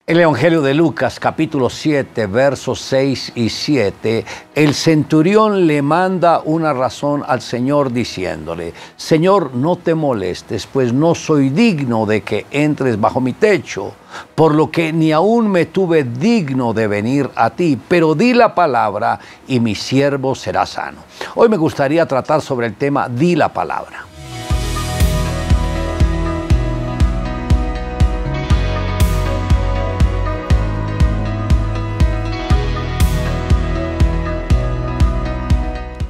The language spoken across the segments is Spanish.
El Evangelio de Lucas, capítulo 7, versos 6 y 7, el centurión le manda una razón al Señor diciéndole: Señor, no te molestes, pues no soy digno de que entres bajo mi techo, por lo que ni aún me tuve digno de venir a ti, pero di la palabra y mi siervo será sano. Hoy me gustaría tratar sobre el tema di la palabra.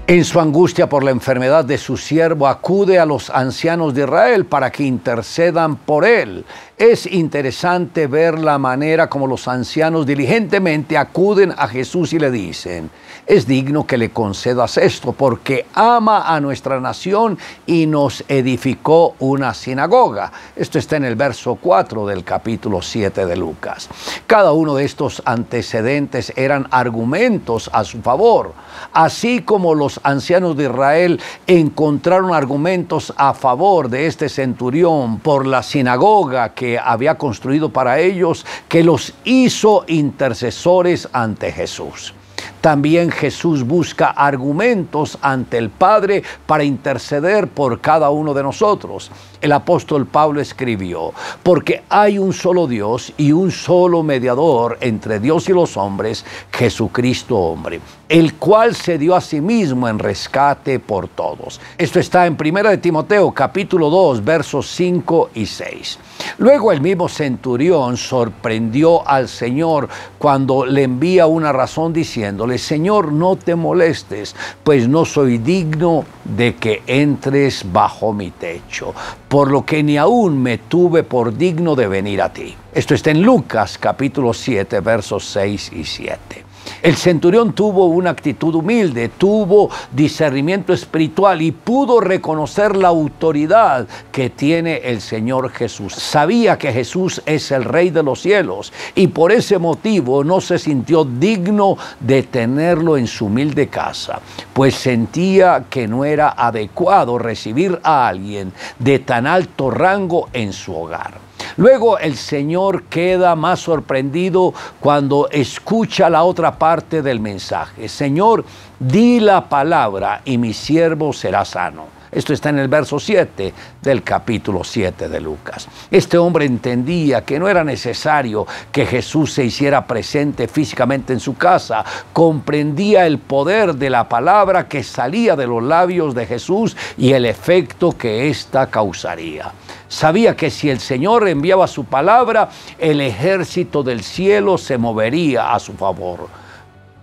En su angustia por la enfermedad de su siervo, acude a los ancianos de Israel para que intercedan por él. Es interesante ver la manera como los ancianos diligentemente acuden a Jesús y le dicen: es digno que le concedas esto, porque ama a nuestra nación y nos edificó una sinagoga. Esto está en el verso 4 del capítulo 7 de Lucas. Cada uno de estos antecedentes eran argumentos a su favor, así como los ancianos de Israel encontraron argumentos a favor de este centurión por la sinagoga que había construido para ellos, que los hizo intercesores ante Jesús. También Jesús busca argumentos ante el Padre para interceder por cada uno de nosotros. El apóstol Pablo escribió: porque hay un solo Dios y un solo mediador entre Dios y los hombres, Jesucristo hombre, el cual se dio a sí mismo en rescate por todos. Esto está en 1 Timoteo capítulo 2 versos 5 y 6. Luego el mismo centurión sorprendió al Señor cuando le envía una razón diciéndole: Señor, no te molestes, pues no soy digno de que entres bajo mi techo, por lo que ni aún me tuve por digno de venir a ti. Esto está en Lucas capítulo 7 versos 6 y 7. El centurión tuvo una actitud humilde, tuvo discernimiento espiritual y pudo reconocer la autoridad que tiene el Señor Jesús. Sabía que Jesús es el Rey de los cielos y por ese motivo no se sintió digno de tenerlo en su humilde casa, pues sentía que no era adecuado recibir a alguien de tan alto rango en su hogar. Luego el Señor queda más sorprendido cuando escucha la otra parte del mensaje: Señor, di la palabra y mi siervo será sano. Esto está en el verso 7 del capítulo 7 de Lucas. Este hombre entendía que no era necesario que Jesús se hiciera presente físicamente en su casa. Comprendía el poder de la palabra que salía de los labios de Jesús y el efecto que ésta causaría. Sabía que si el Señor enviaba su palabra, el ejército del cielo se movería a su favor.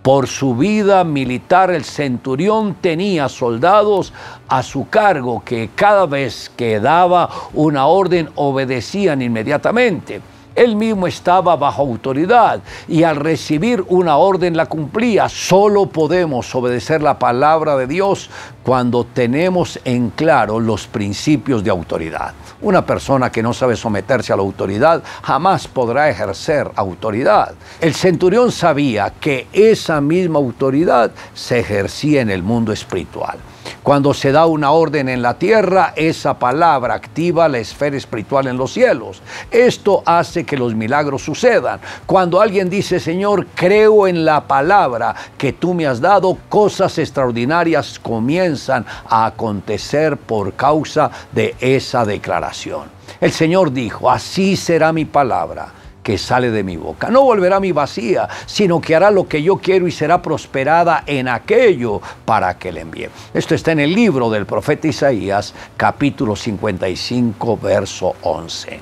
Por su vida militar, el centurión tenía soldados a su cargo que cada vez que daba una orden obedecían inmediatamente. Él mismo estaba bajo autoridad y al recibir una orden la cumplía. Solo podemos obedecer la palabra de Dios cuando tenemos en claro los principios de autoridad. Una persona que no sabe someterse a la autoridad jamás podrá ejercer autoridad. El centurión sabía que esa misma autoridad se ejercía en el mundo espiritual. Cuando se da una orden en la tierra, esa palabra activa la esfera espiritual en los cielos. Esto hace que los milagros sucedan. Cuando alguien dice: Señor, creo en la palabra que tú me has dado, cosas extraordinarias comienzan a acontecer por causa de esa declaración. El Señor dijo: así será mi palabra que sale de mi boca. No volverá a mí vacía, sino que hará lo que yo quiero y será prosperada en aquello para que le envíe. Esto está en el libro del profeta Isaías, capítulo 55, verso 11.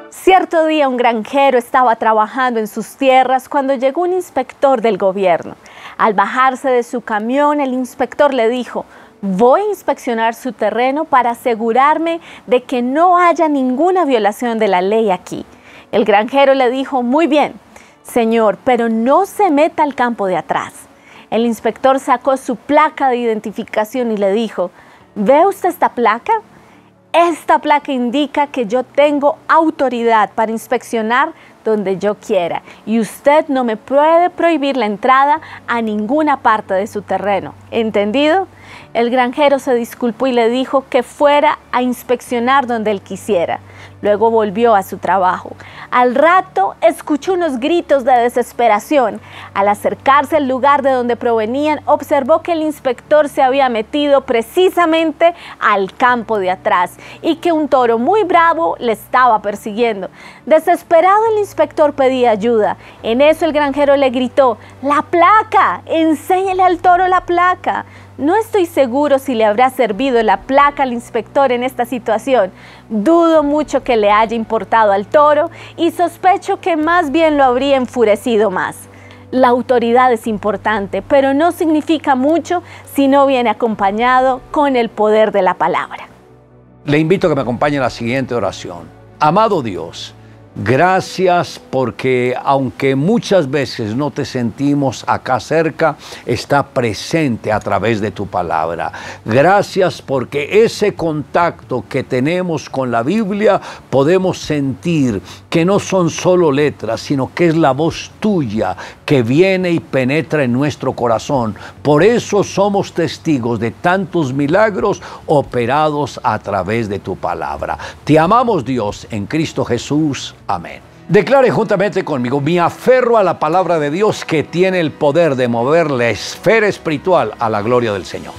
Cierto día un granjero estaba trabajando en sus tierras cuando llegó un inspector del gobierno. Al bajarse de su camión, el inspector le dijo: voy a inspeccionar su terreno para asegurarme de que no haya ninguna violación de la ley aquí. El granjero le dijo: muy bien, señor, pero no se meta al campo de atrás. El inspector sacó su placa de identificación y le dijo: ¿ve usted esta placa? Esta placa indica que yo tengo autoridad para inspeccionar donde yo quiera y usted no me puede prohibir la entrada a ninguna parte de su terreno. ¿Entendido? El granjero se disculpó y le dijo que fuera a inspeccionar donde él quisiera. Luego volvió a su trabajo. Al rato escuchó unos gritos de desesperación. Al acercarse al lugar de donde provenían, observó que el inspector se había metido precisamente al campo de atrás y que un toro muy bravo le estaba persiguiendo. Desesperado, el inspector pedía ayuda. En eso el granjero le gritó: ¡La placa! ¡Enséñale al toro la placa! No estoy seguro si le habrá servido la placa al inspector en esta situación. Dudo mucho que le haya importado al toro y sospecho que más bien lo habría enfurecido más. La autoridad es importante, pero no significa mucho si no viene acompañado con el poder de la palabra. Le invito a que me acompañe en la siguiente oración. Amado Dios, gracias porque aunque muchas veces no te sentimos acá cerca, está presente a través de tu palabra. Gracias porque ese contacto que tenemos con la Biblia podemos sentir que no son solo letras, sino que es la voz tuya que viene y penetra en nuestro corazón. Por eso somos testigos de tantos milagros operados a través de tu palabra. Te amamos, Dios, en Cristo Jesús. Amén. Declare juntamente conmigo: me aferro a la palabra de Dios que tiene el poder de mover la esfera espiritual a la gloria del Señor.